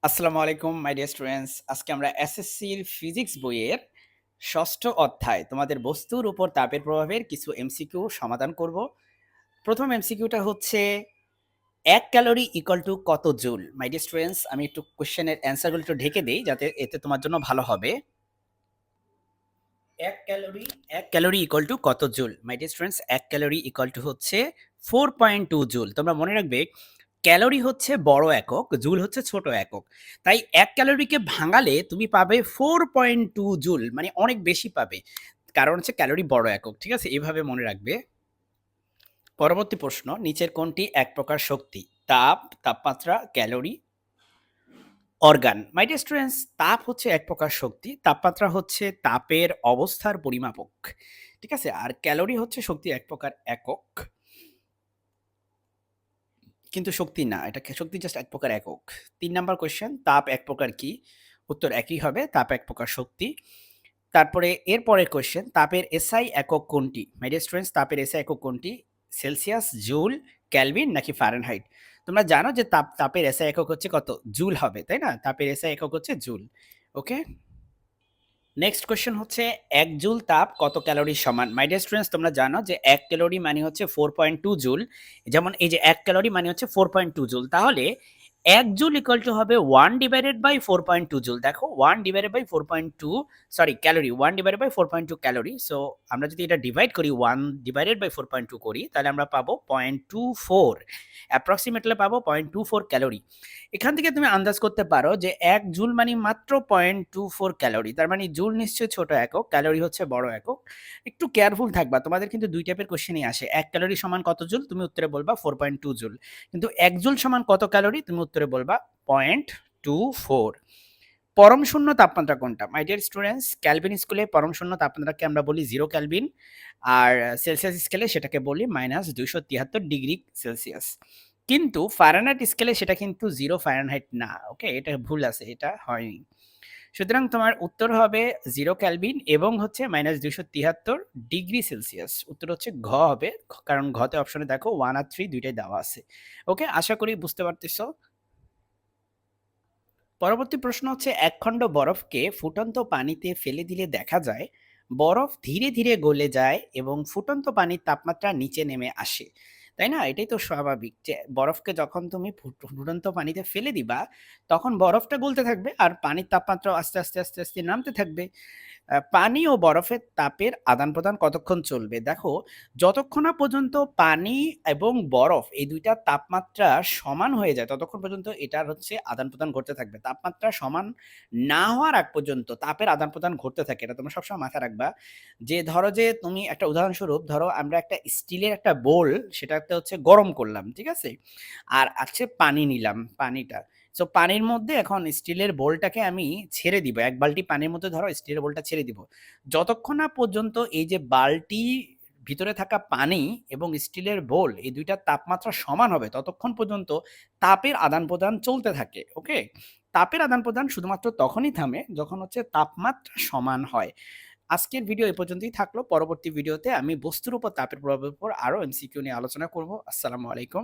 আসসালামু আলাইকুম my dear students. আজকে আমরা এসএসসির ফিজিক্স বইয়ের ৬ষ্ঠ অধ্যায় তোমাদের বস্তুর উপর তাপের প্রভাবের কিছু এমসিকিউ সমাধান করব। প্রথম এমসিকিউটা হচ্ছে ১ ক্যালোরি ইকুয়াল টু কত জুল? মাই ডিয়ার স্টুডেন্টস, আমি একটু কোয়েশ্চেনের অ্যান্সারগুলো একটু ঢেকে দেই যাতে এতে তোমার জন্য ভালো হবে। ১ ক্যালোরি ইকুয়াল টু কত joule? My dear students, ১ calorie equal to হচ্ছে 4.2 জুল। তোমরা মনে রাখবে ক্যালোরি হচ্ছে বড় একক, জুল হচ্ছে ছোট একক। তাই ১ ক্যালোরিকে ভাঙালে তুমি পাবে 4.2 জুল, মানে অনেক বেশি পাবে। কারণ হচ্ছে ক্যালোরি বড় একক। ঠিক আছে? এভাবে মনে রাখবে। পরবর্তী প্রশ্ন, নিচের কোনটি এক প্রকার শক্তি? তাপ, তাপমাত্রা, calorie, organ. My dear students, তাপ হচ্ছে এক প্রকার শক্তি, তাপমাত্রা হচ্ছে তাপের অবস্থার পরিমাপক। ঠিক আছে? আর ক্যালোরি হচ্ছে শক্তি এক প্রকার একক। কিন্তু শক্তি না, এটা শক্তি জাস্ট এক প্রকার একক। ৩ নাম্বার কোয়েশ্চেন, তাপ এক প্রকার কি? উত্তর একই হবে, তাপ এক প্রকার শক্তি। তারপরে এর পরের কোয়েশ্চেন, তাপের এসআই একক কোনটি? মাই ডিয়ার স্টুডেন্টস, তাপের এসআই একক কোনটি? সেলসিয়াস, জুল, কেলভিন নাকি ফারেনহাইট? তোমরা জানো যে তাপের এসআই একক হচ্ছে কত? জুল হবে, তাই না? তাপের এসআই একক হচ্ছে জুল। ওকে? নেক্সট কোয়েশ্চেন হচ্ছে ১ জুল তাপ কত ক্যালোরির সমান? মাই ডিয়ার স্টুডেন্টস, তোমরা জানো যে ১ ক্যালোরি মানে হচ্ছে 4.2 জুল। যেমন এই যে ১ ক্যালোরি মানে হচ্ছে 4.2 জুল। তাহলে ১ জুল ইকুয়াল টু হবে 1 ডিভাইডেড বাই 4.2 জুল। দেখো 1 divided by 4.2, sorry calorie, 1 divided by 4.2 calorie. So আমরা যদি এটা ডিভাইড করি, 1 ডিভাইডেড বাই 4.2 করি, তাহলে আমরা পাবো 0.24, অ্যাপ্রক্সিমেটলি পাবো 0.24 ক্যালোরি। এখান থেকে তুমি আন্দাজ করতে পারো যে ১ জুল মানে মাত্র 0.24 ক্যালোরি। তার মানে জুল নিশ্চয়ই ছোট একক, ক্যালোরি হচ্ছে বড় একক। একটু কেয়ারফুল থাকবা। তোমাদের কিন্তু ২ টাইপের কোয়েশ্চেনই আসে। ১ ক্যালোরি সমান কত জুল? তুমি উত্তরে বলবা 4.2 জুল। কিন্তু ১ জুল সমান কত ক্যালোরি? তুমি উত্তরে বলবা 0.24। পরম শূন্য তাপমাত্রা কোনটা? মাই ডিয়ার স্টুডেন্টস, ক্যালভিন স্কেলে পরম শূন্য তাপমাত্রাকে আমরা বলি 0 ক্যালভিন। আর সেলসিয়াস স্কেলে সেটাকে বলি -২৭৩ ডিগ্রি সেলসিয়াস। কিন্তু ফারেনহাইট স্কেলে সেটা কিন্তু 0 ফারেনহাইট না। ওকে? এটা ভুল আছে, এটা হয়নি। সুতরাং তোমার উত্তর হবে 0 ক্যালভিন এবং হচ্ছে -২৭৩ ডিগ্রি সেলসিয়াস। উত্তর হচ্ছে ঘ হবে। কারণ ঘতে অপশনে দেখো 1 আর 3 দুইটাই দেওয়া আছে। ওকে? আশা করি বুঝতে পারতেছো। পরবর্তী প্রশ্ন হচ্ছে, এক খণ্ড বরফকে ফুটন্ত পানিতে ফেলে দিলে দেখা যায় বরফ ধীরে ধীরে গলে যায় এবং ফুটন্ত পানির তাপমাত্রা নিচে নেমে আসে, তাই না? এটাই তো স্বাভাবিক যে বরফকে যখন তুমি ফুটন্ত পানিতে ফেলে দিবা তখন বরফটা গলতে থাকবে আর পানির তাপমাত্রা আস্তে আস্তে আস্তে আস্তে নামতে থাকবে। পানি ও বরফের তাপের আদান-প্রদান কতক্ষণ চলবে? দেখো, যতক্ষণ না পর্যন্ত পানি এবং বরফ এই ২ টা তাপমাত্রা সমান হয়ে যায়, ততক্ষণ পর্যন্ত এটার হচ্ছে আদান-প্রদান ঘটতে থাকবে। তাপমাত্রা সমান না হওয়ার আগ পর্যন্ত তাপের আদান-প্রদান ঘটতে থাকে। এটা তোমরা সবসময় মাথায় রাখবা। যে ধরো যে তুমি একটা উদাহরণস্বরূপ ধরো আমরা একটা স্টিলের একটা বোল সেটাতে হচ্ছে গরম করলাম, ঠিক আছে? আর আছে পানি নিলাম, পানিটা। সো পানির মধ্যে এখন স্টিলের বোলটাকে আমি ছেড়ে দিব। ১ বালতি পানির মধ্যে ধরো স্টিলের বোলটা ছেড়ে দিব। যতক্ষণ না পর্যন্ত এই যে বালতি ভিতরে থাকা পানি এবং স্টিলের বোল এই ২ টার তাপমাত্রা সমান হবে ততক্ষণ পর্যন্ত তাপের আদান-প্রদান চলতে থাকে। ওকে? তাপের আদান-প্রদান শুধুমাত্র তখনই থামে যখন হচ্ছে তাপমাত্রা সমান হয়। আজকের ভিডিও এ পর্যন্তই থাকলো। পরবর্তী ভিডিওতে আমি বস্তুর উপর তাপের প্রভাবের উপর আরো এমসিকিউ নিয়ে আলোচনা করব। আসসালামু আলাইকুম।